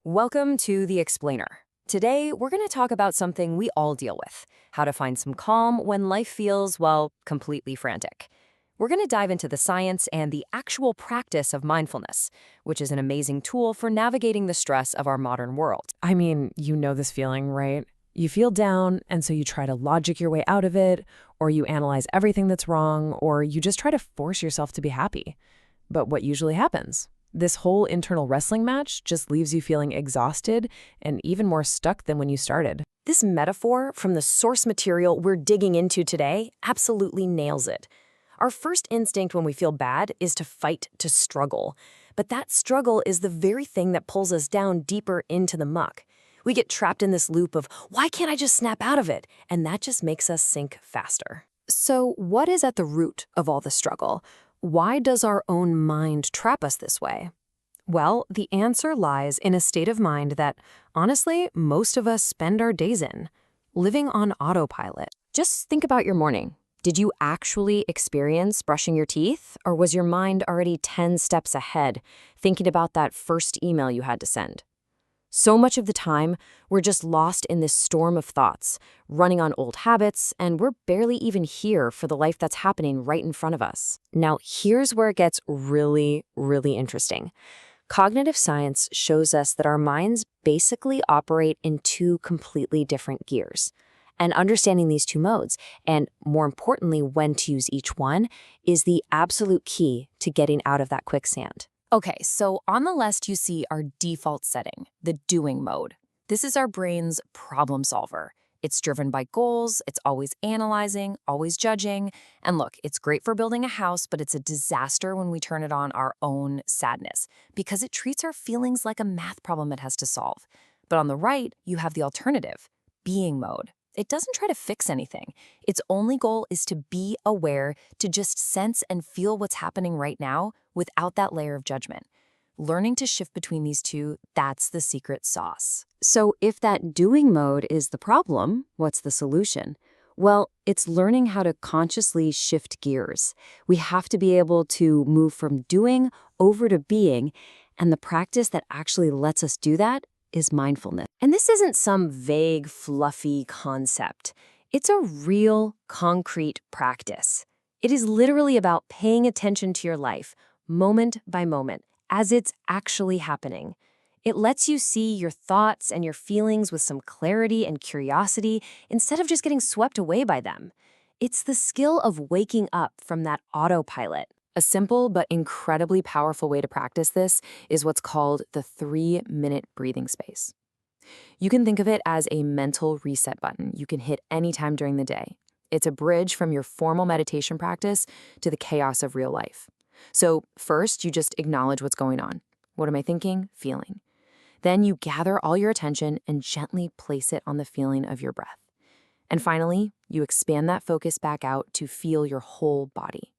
Welcome to The Explainer. Today, we're going to talk about something we all deal with, how to find some calm when life feels, well, completely frantic. We're going to dive into the science and the actual practice of mindfulness, which is an amazing tool for navigating the stress of our modern world. I mean, you know this feeling, right? You feel down, and so you try to logic your way out of it, or you analyze everything that's wrong, or you just try to force yourself to be happy. But what usually happens? This whole internal wrestling match just leaves you feeling exhausted and even more stuck than when you started. This metaphor from the source material we're digging into today absolutely nails it. Our first instinct when we feel bad is to fight, to struggle. But that struggle is the very thing that pulls us down deeper into the muck. We get trapped in this loop of, why can't I just snap out of it? And that just makes us sink faster. So what is at the root of all the struggle? Why does our own mind trap us this way? Well, the answer lies in a state of mind that, honestly, most of us spend our days in, living on autopilot. Just think about your morning. Did you actually experience brushing your teeth, or was your mind already 10 steps ahead, thinking about that first email you had to send? So much of the time, we're just lost in this storm of thoughts, running on old habits, and we're barely even here for the life that's happening right in front of us. Now, here's where it gets really, really interesting. Cognitive science shows us that our minds basically operate in two completely different gears. And understanding these two modes, and more importantly, when to use each one, is the absolute key to getting out of that quicksand. Okay, so on the left you see our default setting, the doing mode. This is our brain's problem solver. It's driven by goals, it's always analyzing, always judging. And look, it's great for building a house, but it's a disaster when we turn it on our own sadness, because it treats our feelings like a math problem it has to solve. But on the right, you have the alternative, being mode. It doesn't try to fix anything. Its only goal is to be aware, to just sense and feel what's happening right now without that layer of judgment. Learning to shift between these two, that's the secret sauce. So if that doing mode is the problem, what's the solution? Well, it's learning how to consciously shift gears. We have to be able to move from doing over to being, and the practice that actually lets us do that is mindfulness. And this isn't some vague, fluffy concept. It's a real, concrete practice. It is literally about paying attention to your life, moment by moment, as it's actually happening. It lets you see your thoughts and your feelings with some clarity and curiosity instead of just getting swept away by them. It's the skill of waking up from that autopilot. A simple but incredibly powerful way to practice this is what's called the 3-minute breathing space. You can think of it as a mental reset button you can hit anytime during the day. It's a bridge from your formal meditation practice to the chaos of real life. So first, you just acknowledge what's going on. What am I thinking? Feeling. Then you gather all your attention and gently place it on the feeling of your breath. And finally, you expand that focus back out to feel your whole body.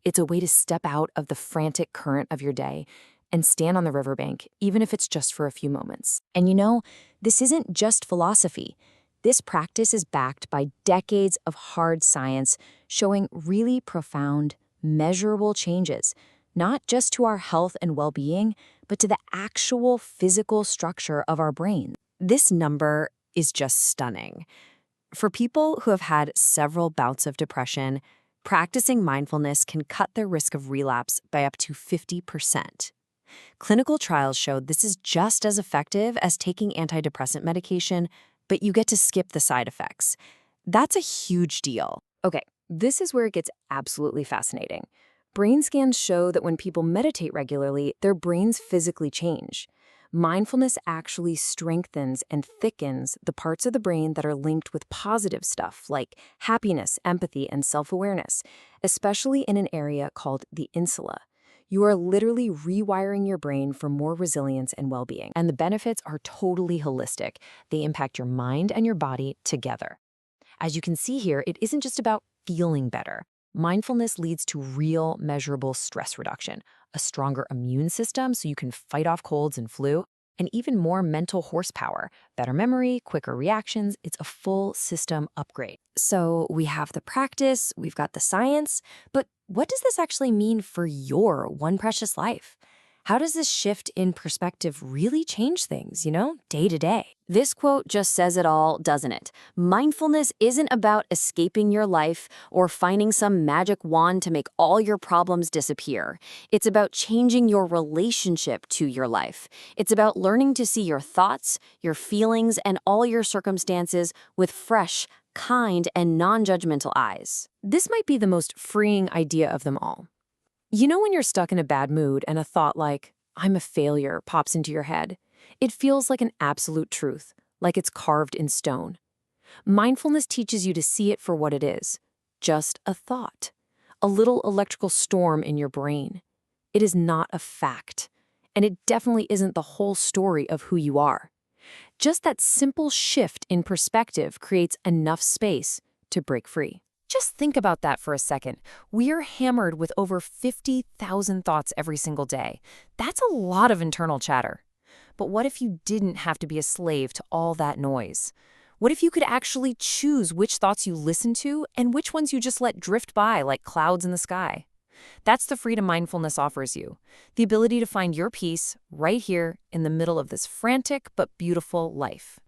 It's a way to step out of the frantic current of your day and stand on the riverbank, even if it's just for a few moments. And you know, this isn't just philosophy. This practice is backed by decades of hard science showing really profound, measurable changes, not just to our health and well-being, but to the actual physical structure of our brain. This number is just stunning. For people who have had several bouts of depression, practicing mindfulness can cut their risk of relapse by up to 50%. Clinical trials showed this is just as effective as taking antidepressant medication, but you get to skip the side effects. That's a huge deal. Okay, this is where it gets absolutely fascinating. Brain scans show that when people meditate regularly, their brains physically change. Mindfulness actually strengthens and thickens the parts of the brain that are linked with positive stuff like happiness, empathy, and self-awareness, especially in an area called the insula. You are literally rewiring your brain for more resilience and well-being, and the benefits are totally holistic. They impact your mind and your body together. As you can see here, it isn't just about feeling better. Mindfulness leads to real, measurable stress reduction, a stronger immune system so you can fight off colds and flu, and even more mental horsepower, better memory, quicker reactions. It's a full system upgrade. So we have the practice, we've got the science, but what does this actually mean for your one precious life? How does this shift in perspective really change things, day to day? This quote just says it all, doesn't it? Mindfulness isn't about escaping your life or finding some magic wand to make all your problems disappear. It's about changing your relationship to your life. It's about learning to see your thoughts, your feelings, and all your circumstances with fresh, kind, and non-judgmental eyes. This might be the most freeing idea of them all. You know when you're stuck in a bad mood and a thought like, I'm a failure, pops into your head? It feels like an absolute truth, like it's carved in stone. Mindfulness teaches you to see it for what it is, just a thought, a little electrical storm in your brain. It is not a fact, and it definitely isn't the whole story of who you are. Just that simple shift in perspective creates enough space to break free. Just think about that for a second. We're hammered with over 50,000 thoughts every single day. That's a lot of internal chatter. But what if you didn't have to be a slave to all that noise? What if you could actually choose which thoughts you listen to and which ones you just let drift by like clouds in the sky? That's the freedom mindfulness offers you, the ability to find your peace right here in the middle of this frantic but beautiful life.